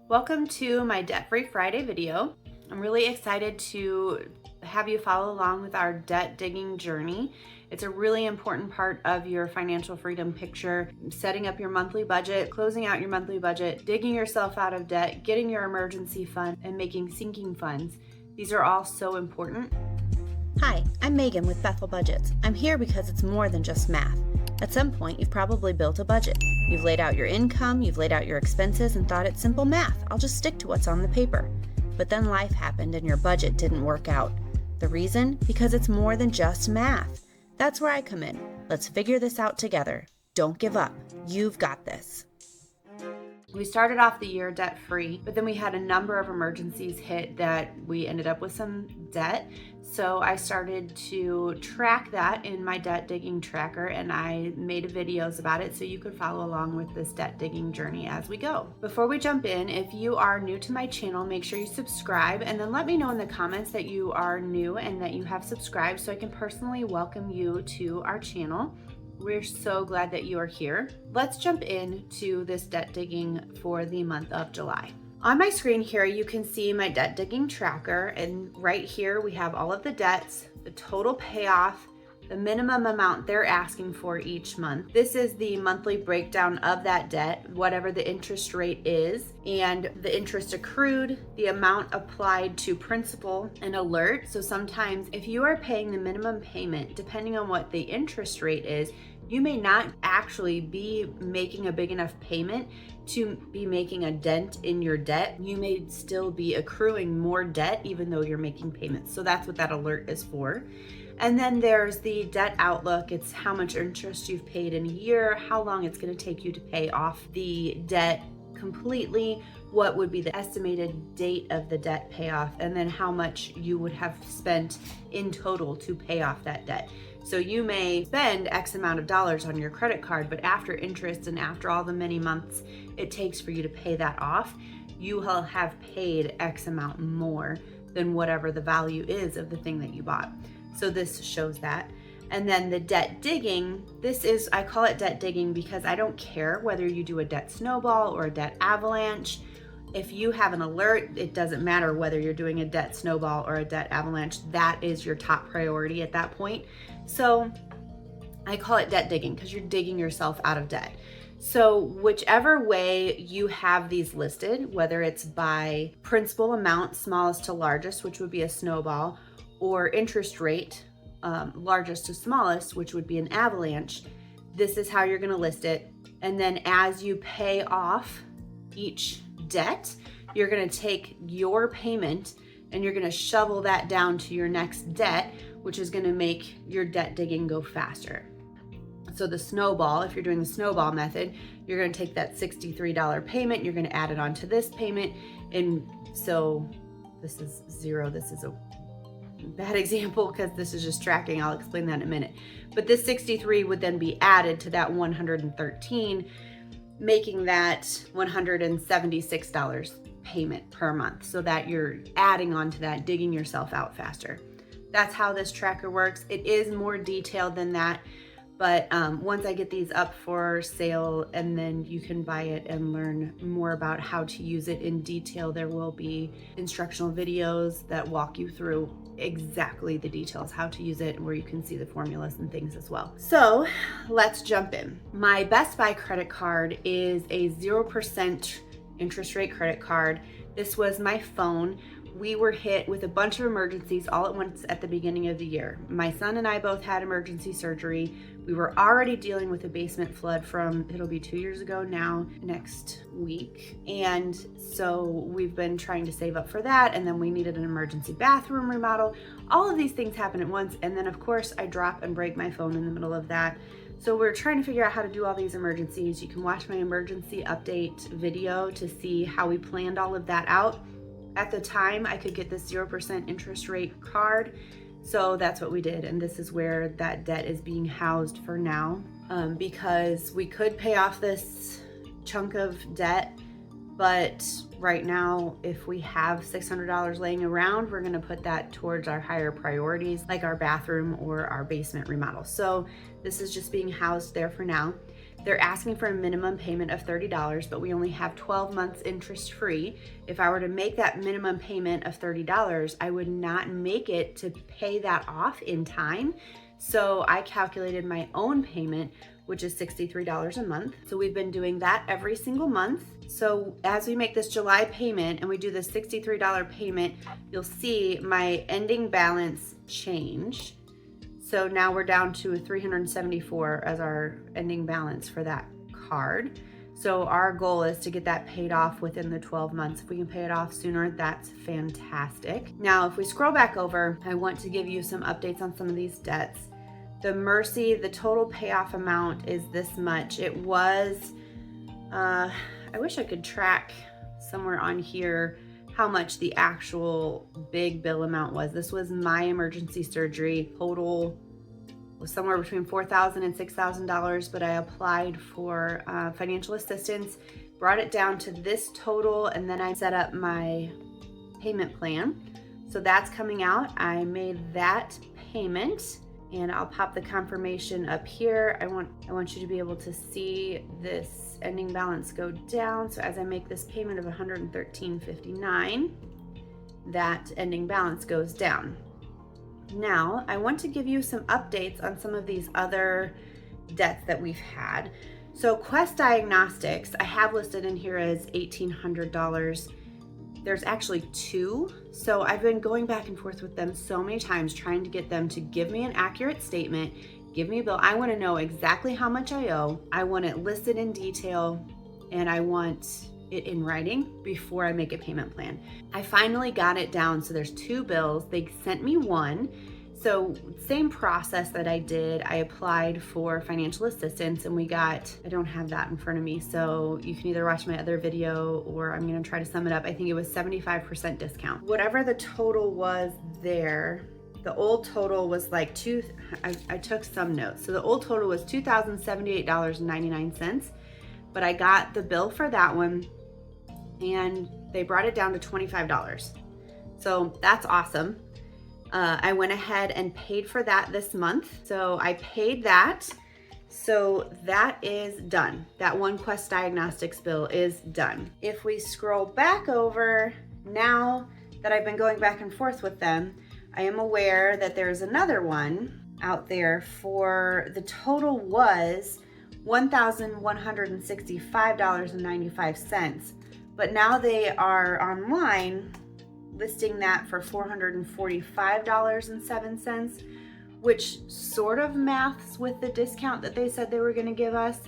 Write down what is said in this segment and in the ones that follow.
Welcome to my Debt-Free Friday video. I'm really excited to have you follow along with our debt digging journey. It's a really important part of your financial freedom picture, setting up your monthly budget, closing out your monthly budget, digging yourself out of debt, getting your emergency fund, and making sinking funds. These are all so important. Hi, I'm Megan with Bethel Budgets. I'm here because it's more than just math. At some point, you've probably built a budget. You've laid out your income, you've laid out your expenses, and thought it's simple math. I'll just stick to what's on the paper. But then life happened and your budget didn't work out. The reason? Because it's more than just math. That's where I come in. Let's figure this out together. Don't give up. You've got this. We started off the year debt-free, but then we had a number of emergencies hit that we ended up with some debt. So I started to track that in my debt digging tracker, and I made videos about it so you could follow along with this debt digging journey as we go. Before we jump in, if you are new to my channel, make sure you subscribe and then let me know in the comments that you are new and that you have subscribed so I can personally welcome you to our channel. We're so glad that you are here. Let's jump into this debt digging for the month of July. On my screen here, you can see my debt digging tracker, and right here we have all of the debts, the total payoff, the minimum amount they're asking for each month. This is the monthly breakdown of that debt, whatever the interest rate is, and the interest accrued, the amount applied to principal and alert. So sometimes if you are paying the minimum payment, depending on what the interest rate is, you may not actually be making a big enough payment to be making a dent in your debt. You may still be accruing more debt even though you're making payments. So that's what that alert is for. And then there's the debt outlook. It's how much interest you've paid in a year, how long it's going to take you to pay off the debt completely, what would be the estimated date of the debt payoff, and then how much you would have spent in total to pay off that debt. So you may spend X amount of dollars on your credit card, but after interest and after all the many months it takes for you to pay that off, you will have paid X amount more than whatever the value is of the thing that you bought. So this shows that. And then the debt digging, I call it debt digging because I don't care whether you do a debt snowball or a debt avalanche. If you have an alert, it doesn't matter whether you're doing a debt snowball or a debt avalanche. That is your top priority at that point. So I call it debt digging because you're digging yourself out of debt. So whichever way you have these listed, whether it's by principal amount, smallest to largest, which would be a snowball, or interest rate, largest to smallest, which would be an avalanche, this is how you're going to list it. And then as you pay off each debt, you're going to take your payment and you're going to shovel that down to your next debt, which is going to make your debt digging go faster. So the snowball, if you're doing the snowball method, you're going to take that $63 payment, you're going to add it onto this payment. And so this is zero. This is a bad example because this is just tracking. I'll explain that in a minute. But this 63 would then be added to that 113, making that $176 payment per month, so that you're adding on to that, digging yourself out faster. That's how this tracker works. It is more detailed than that, but once I get these up for sale and then you can buy it and learn more about how to use it in detail, there will be instructional videos that walk you through exactly the details, how to use it, where you can see the formulas and things as well. So let's jump in. My Best Buy credit card is a 0% interest rate credit card. This was my phone. We were hit with a bunch of emergencies all at once at the beginning of the year. My son and I both had emergency surgery. We were already dealing with a basement flood from, it'll be 2 years ago now, next week. And so we've been trying to save up for that. And then we needed an emergency bathroom remodel. All of these things happen at once. And then of course I drop and break my phone in the middle of that. So we're trying to figure out how to do all these emergencies. You can watch my emergency update video to see how we planned all of that out. At the time, I could get this 0% interest rate card, so that's what we did. And this is where that debt is being housed for now, because we could pay off this chunk of debt, but right now, if we have $600 laying around, we're gonna put that towards our higher priorities, like our bathroom or our basement remodel. So this is just being housed there for now. They're asking for a minimum payment of $30, but we only have 12 months interest free. If I were to make that minimum payment of $30, I would not make it to pay that off in time. So I calculated my own payment, which is $63 a month. So we've been doing that every single month. So as we make this July payment and we do the $63 payment, you'll see my ending balance change. So now we're down to $374 as our ending balance for that card. So our goal is to get that paid off within the 12 months. If we can pay it off sooner, that's fantastic. Now, if we scroll back over, I want to give you some updates on some of these debts. The Mercy, the total payoff amount is this much. It was, I wish I could track somewhere on here how much the actual big bill amount was. This was my emergency surgery. Total was somewhere between $4,000 and $6,000, but I applied for financial assistance, brought it down to this total, and then I set up my payment plan. So that's coming out. I made that payment, and I'll pop the confirmation up here. I want you to be able to see this ending balance go down. So as I make this payment of $113.59, that ending balance goes down. Now, I want to give you some updates on some of these other debts that we've had. So Quest Diagnostics, I have listed in here as $1,800. There's actually two. So I've been going back and forth with them so many times trying to get them to give me an accurate statement, give me a bill. I want to know exactly how much I owe. I want it listed in detail, and I want it in writing before I make a payment plan. I finally got it down. So there's two bills. They sent me one. So same process that I did. I applied for financial assistance and we got, I don't have that in front of me. So you can either watch my other video or I'm going to try to sum it up. I think it was 75% discount. Whatever the total was there, the old total was like I took some notes. So the old total was $2,078.99, but I got the bill for that one and they brought it down to $25. So that's awesome. I went ahead and paid for that this month. So I paid that. So that is done. That one Quest Diagnostics bill is done. If we scroll back over, now that I've been going back and forth with them, I am aware that there's another one out there for the total was $1,165.95. But now they are online listing that for $445.07, which sort of maths with the discount that they said they were going to give us.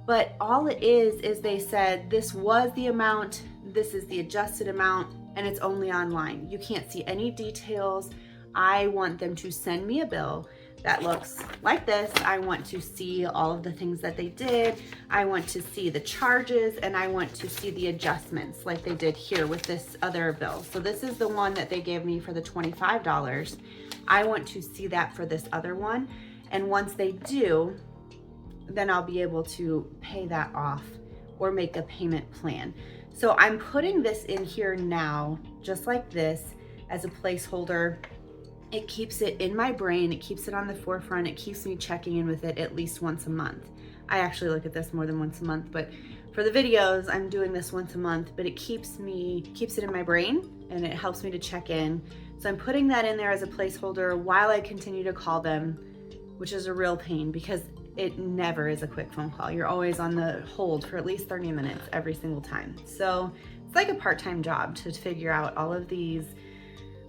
But all it is they said this was the amount, this is the adjusted amount, and it's only online. You can't see any details. I want them to send me a bill that looks like this. I want to see all of the things that they did. I want to see the charges, and I want to see the adjustments like they did here with this other bill. So this is the one that they gave me for the $25. I want to see that for this other one. And once they do, then I'll be able to pay that off or make a payment plan. So I'm putting this in here now, just like this, as a placeholder. It keeps it in my brain, it keeps it on the forefront, it keeps me checking in with it at least once a month. I actually look at this more than once a month, but for the videos, I'm doing this once a month, but it keeps it in my brain and it helps me to check in. So I'm putting that in there as a placeholder while I continue to call them, which is a real pain because it never is a quick phone call. You're always on the hold for at least 30 minutes every single time. So it's like a part-time job to figure out all of these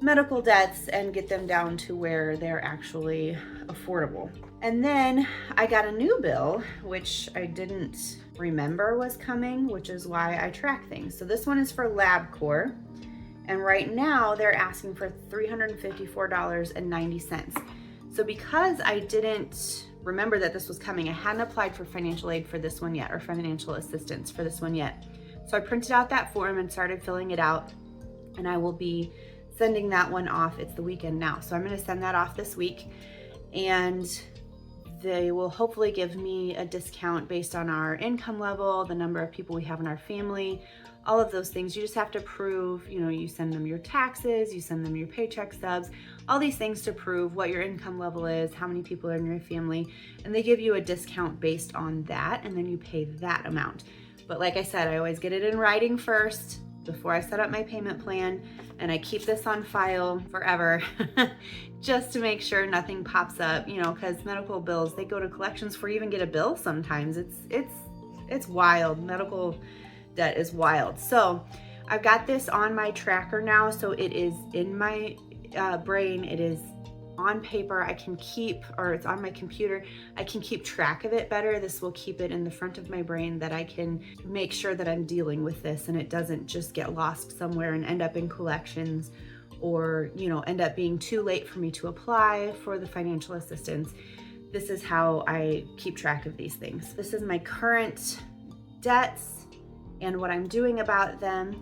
medical debts and get them down to where they're actually affordable. And then I got a new bill, which I didn't remember was coming, which is why I track things. So this one is for LabCorp, and right now they're asking for $354.90. So because I didn't remember that this was coming, I hadn't applied for financial aid for this one yet, or financial assistance for this one yet. So I printed out that form and started filling it out, and I will be sending that one off. It's the weekend now, so I'm going to send that off this week, and they will hopefully give me a discount based on our income level, the number of people we have in our family. all of those things. You just have to prove, you send them your taxes, you send them your paycheck stubs, all these things to prove what your income level is, how many people are in your family, and they give you a discount based on that, and then you pay that amount. But like I said, I always get it in writing first before I set up my payment plan, and I keep this on file forever just to make sure nothing pops up, because medical bills, they go to collections before you even get a bill sometimes. It's wild. Medical debt is wild. So I've got this on my tracker now, so it is in my brain, it is on paper. I can keep, or it's on my computer, I can keep track of it better. This will keep it in the front of my brain that I can make sure that I'm dealing with this and it doesn't just get lost somewhere and end up in collections, or end up being too late for me to apply for the financial assistance. This is how I keep track of these things. This is my current debts and what I'm doing about them,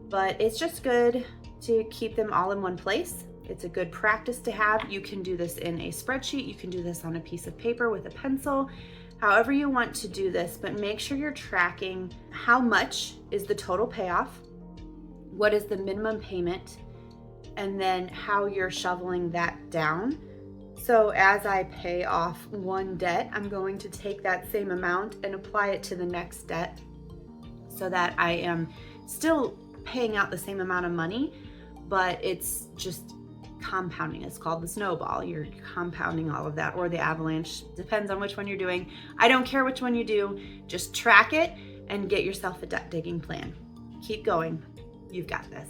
but it's just good to keep them all in one place. It's a good practice to have. You can do this in a spreadsheet, you can do this on a piece of paper with a pencil, however you want to do this, but make sure you're tracking how much is the total payoff, what is the minimum payment, and then how you're shoveling that down. So as I pay off one debt, I'm going to take that same amount and apply it to the next debt so that I am still paying out the same amount of money, but it's just compounding. It's called the snowball. You're compounding all of that, or the avalanche, depends on which one you're doing. I don't care which one you do, just track it and get yourself a debt digging plan. Keep going. You've got this.